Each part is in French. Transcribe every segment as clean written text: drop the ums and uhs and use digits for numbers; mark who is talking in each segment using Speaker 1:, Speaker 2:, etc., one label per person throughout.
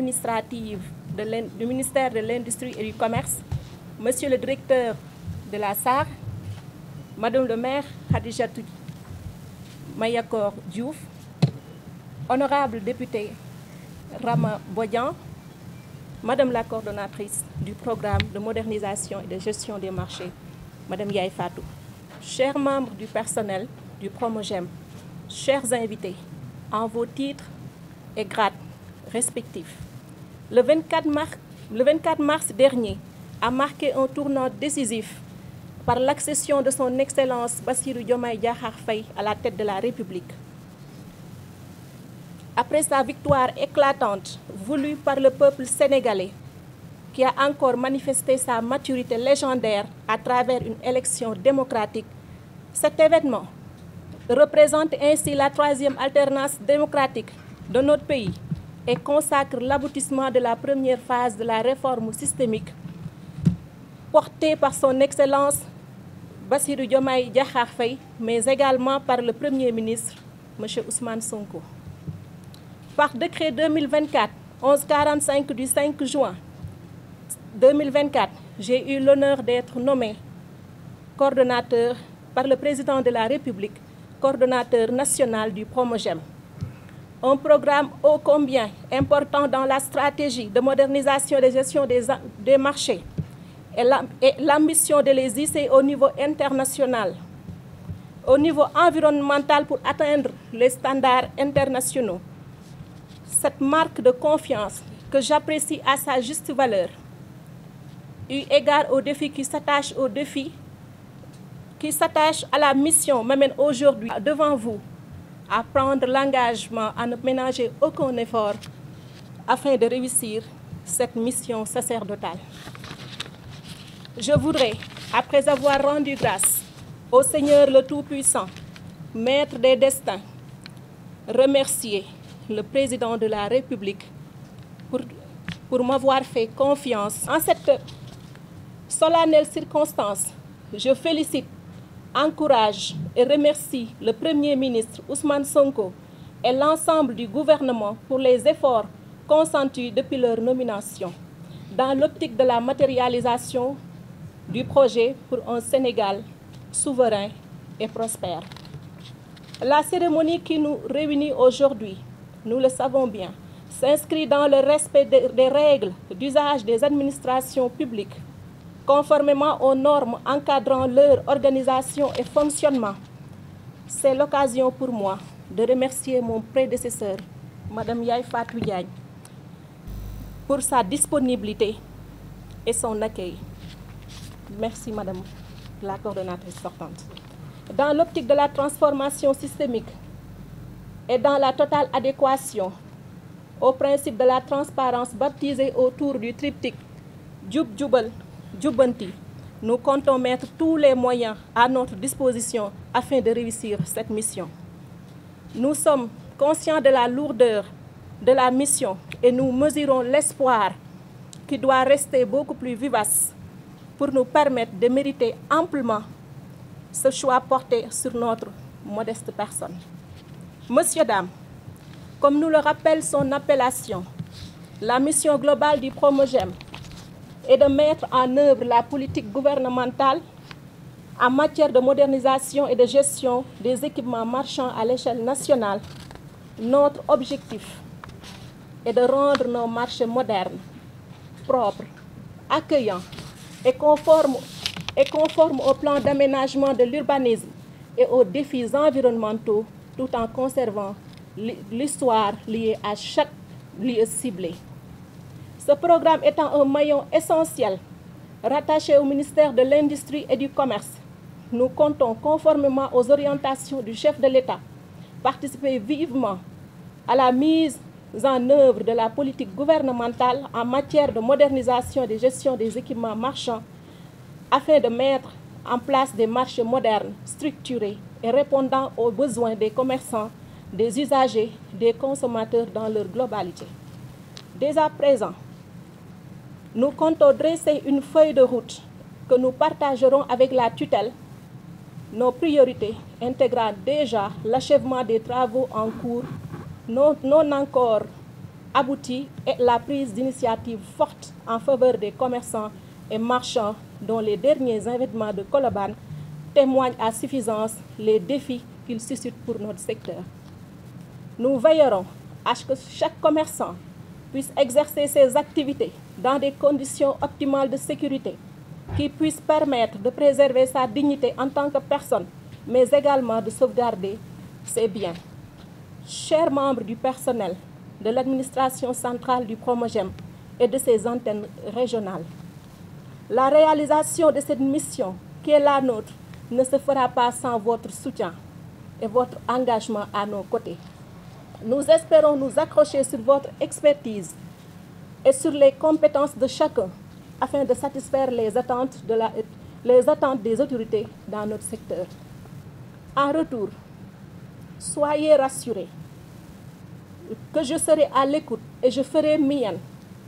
Speaker 1: administrative du ministère de l'Industrie et du Commerce, Monsieur le directeur de la SAR, Madame le maire Khadijatou Mayakor Diouf, honorable député Rama Bodian, Madame la coordonnatrice du programme de modernisation et de gestion des marchés, Madame Yaye Fatou, chers membres du personnel du Promogem, chers invités, en vos titres et grades respectifs. Le 24 mars dernier a marqué un tournant décisif par l'accession de son Excellence Bassirou Diomaye Diakhar Faye à la tête de la République. Après sa victoire éclatante voulue par le peuple sénégalais, qui a encore manifesté sa maturité légendaire à travers une élection démocratique, cet événement représente ainsi la troisième alternance démocratique de notre pays et consacre l'aboutissement de la première phase de la réforme systémique portée par son Excellence Bassirou Diomaye Diakhar Faye, mais également par le Premier ministre, M. Ousmane Sonko. Par décret 2024-1145 du 5 juin 2024, j'ai eu l'honneur d'être nommé coordonnateur par le Président de la République, coordonnateur national du Promogem. Un programme ô combien important dans la stratégie de modernisation et de gestion des marchés et l'ambition de les hisser au niveau international, au niveau environnemental pour atteindre les standards internationaux. Cette marque de confiance que j'apprécie à sa juste valeur, eu égard aux défis qui s'attachent à la mission, m'amène aujourd'hui devant vous à prendre l'engagement à ne ménager aucun effort afin de réussir cette mission sacerdotale. Je voudrais, après avoir rendu grâce au Seigneur le Tout-Puissant, Maître des destins, remercier le Président de la République pour m'avoir fait confiance. En cette solennelle circonstance, je félicite, encourage et remercie le Premier ministre Ousmane Sonko et l'ensemble du gouvernement pour les efforts consentis depuis leur nomination dans l'optique de la matérialisation du projet pour un Sénégal souverain et prospère. La cérémonie qui nous réunit aujourd'hui, nous le savons bien, s'inscrit dans le respect des règles d'usage des administrations publiques, conformément aux normes encadrant leur organisation et fonctionnement. C'est l'occasion pour moi de remercier mon prédécesseur, Madame Yaye Fatou Diagne, pour sa disponibilité et son accueil. Merci, Madame la coordonnatrice sortante. Dans l'optique de la transformation systémique et dans la totale adéquation au principe de la transparence baptisé autour du triptyque Djoub Djoubal Djoubanti, nous comptons mettre tous les moyens à notre disposition afin de réussir cette mission. Nous sommes conscients de la lourdeur de la mission et nous mesurons l'espoir qui doit rester beaucoup plus vivace pour nous permettre de mériter amplement ce choix porté sur notre modeste personne. Monsieur, dames, comme nous le rappelle son appellation, la mission globale du Promogem est de mettre en œuvre la politique gouvernementale en matière de modernisation et de gestion des équipements marchands à l'échelle nationale. Notre objectif est de rendre nos marchés modernes, propres, accueillants et conformes au plan d'aménagement de l'urbanisme et aux défis environnementaux, tout en conservant l'histoire liée à chaque lieu ciblé. Ce programme étant un maillon essentiel rattaché au ministère de l'Industrie et du Commerce, nous comptons, conformément aux orientations du chef de l'État, participer vivement à la mise en œuvre de la politique gouvernementale en matière de modernisation et de gestion des équipements marchands afin de mettre en place des marchés modernes, structurés et répondant aux besoins des commerçants, des usagers, des consommateurs dans leur globalité. Dès à présent, nous comptons dresser une feuille de route que nous partagerons avec la tutelle, nos priorités intégrant déjà l'achèvement des travaux en cours, non encore aboutie est la prise d'initiatives fortes en faveur des commerçants et marchands dont les derniers événements de Colobane témoignent à suffisance les défis qu'ils suscitent pour notre secteur. Nous veillerons à ce que chaque commerçant puisse exercer ses activités dans des conditions optimales de sécurité qui puissent permettre de préserver sa dignité en tant que personne, mais également de sauvegarder ses biens. Chers membres du personnel de l'administration centrale du Promogem et de ses antennes régionales, la réalisation de cette mission qui est la nôtre ne se fera pas sans votre soutien et votre engagement à nos côtés. Nous espérons nous accrocher sur votre expertise et sur les compétences de chacun afin de satisfaire les attentes des autorités dans notre secteur. En retour, soyez rassurés que je serai à l'écoute et je ferai miennes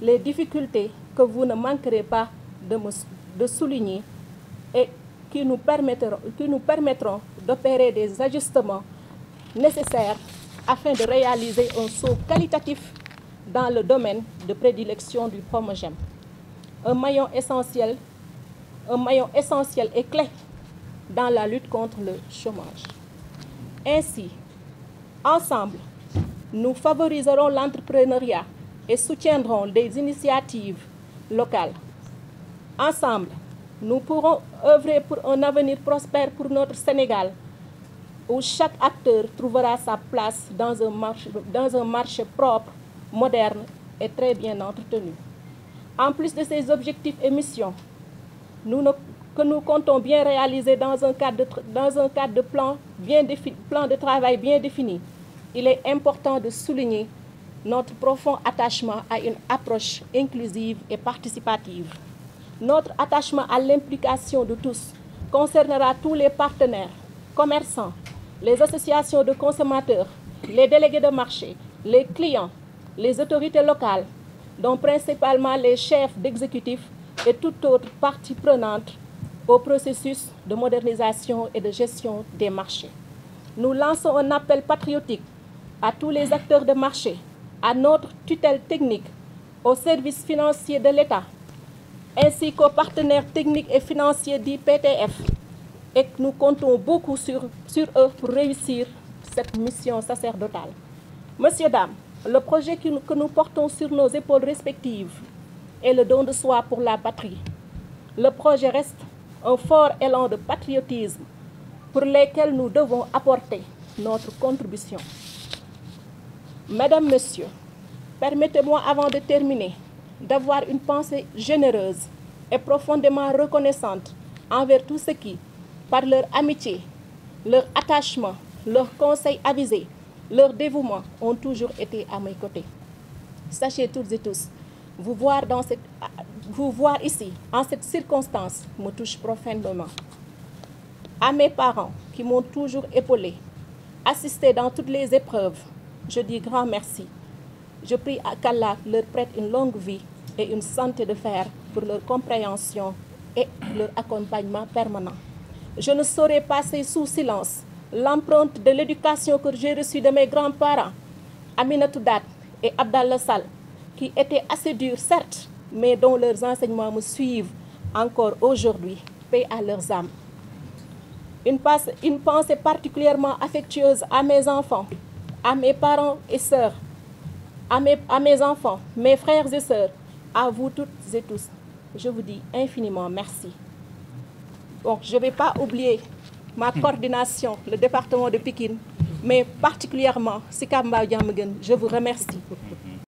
Speaker 1: les difficultés que vous ne manquerez pas de souligner et qui nous permettront d'opérer des ajustements nécessaires afin de réaliser un saut qualitatif dans le domaine de prédilection du Promogem. Un maillon essentiel et clé dans la lutte contre le chômage. Ainsi, ensemble, nous favoriserons l'entrepreneuriat et soutiendrons des initiatives locales. Ensemble, nous pourrons œuvrer pour un avenir prospère pour notre Sénégal, où chaque acteur trouvera sa place dans un marché propre, moderne et très bien entretenu. En plus de ces objectifs et missions, que nous comptons bien réaliser dans un cadre de plan de travail bien défini, il est important de souligner notre profond attachement à une approche inclusive et participative. Notre attachement à l'implication de tous concernera tous les partenaires, commerçants, les associations de consommateurs, les délégués de marché, les clients, les autorités locales, dont principalement les chefs d'exécutif et toute autre partie prenante au processus de modernisation et de gestion des marchés. Nous lançons un appel patriotique à tous les acteurs de marché, à notre tutelle technique, aux services financiers de l'État, ainsi qu'aux partenaires techniques et financiers d'IPTF, et que nous comptons beaucoup sur eux pour réussir cette mission sacerdotale. Messieurs, dames, le projet que nous portons sur nos épaules respectives est le don de soi pour la patrie. Le projet reste un fort élan de patriotisme pour lequel nous devons apporter notre contribution. Mesdames, Messieurs, permettez-moi avant de terminer d'avoir une pensée généreuse et profondément reconnaissante envers tous ceux qui, par leur amitié, leur attachement, leurs conseils avisés, leur dévouement, ont toujours été à mes côtés. Sachez toutes et tous, vous voir ici, en cette circonstance, me touche profondément. À mes parents qui m'ont toujours épaulé, assisté dans toutes les épreuves, je dis grand merci. Je prie qu'Allah leur prête une longue vie et une santé de fer pour leur compréhension et leur accompagnement permanent. Je ne saurais passer sous silence l'empreinte de l'éducation que j'ai reçue de mes grands-parents, Aminatou Dat et Abdallah Sall, qui étaient assez durs, certes, mais dont leurs enseignements me suivent encore aujourd'hui. Paix à leurs âmes. Une pensée particulièrement affectueuse à mes enfants, à mes parents et sœurs, à mes enfants, mes frères et sœurs, à vous toutes et tous. Je vous dis infiniment merci. Bon, je ne vais pas oublier ma coordination, le département de Pikine, mais particulièrement Sicap Mbao Diamaguène. Je vous remercie.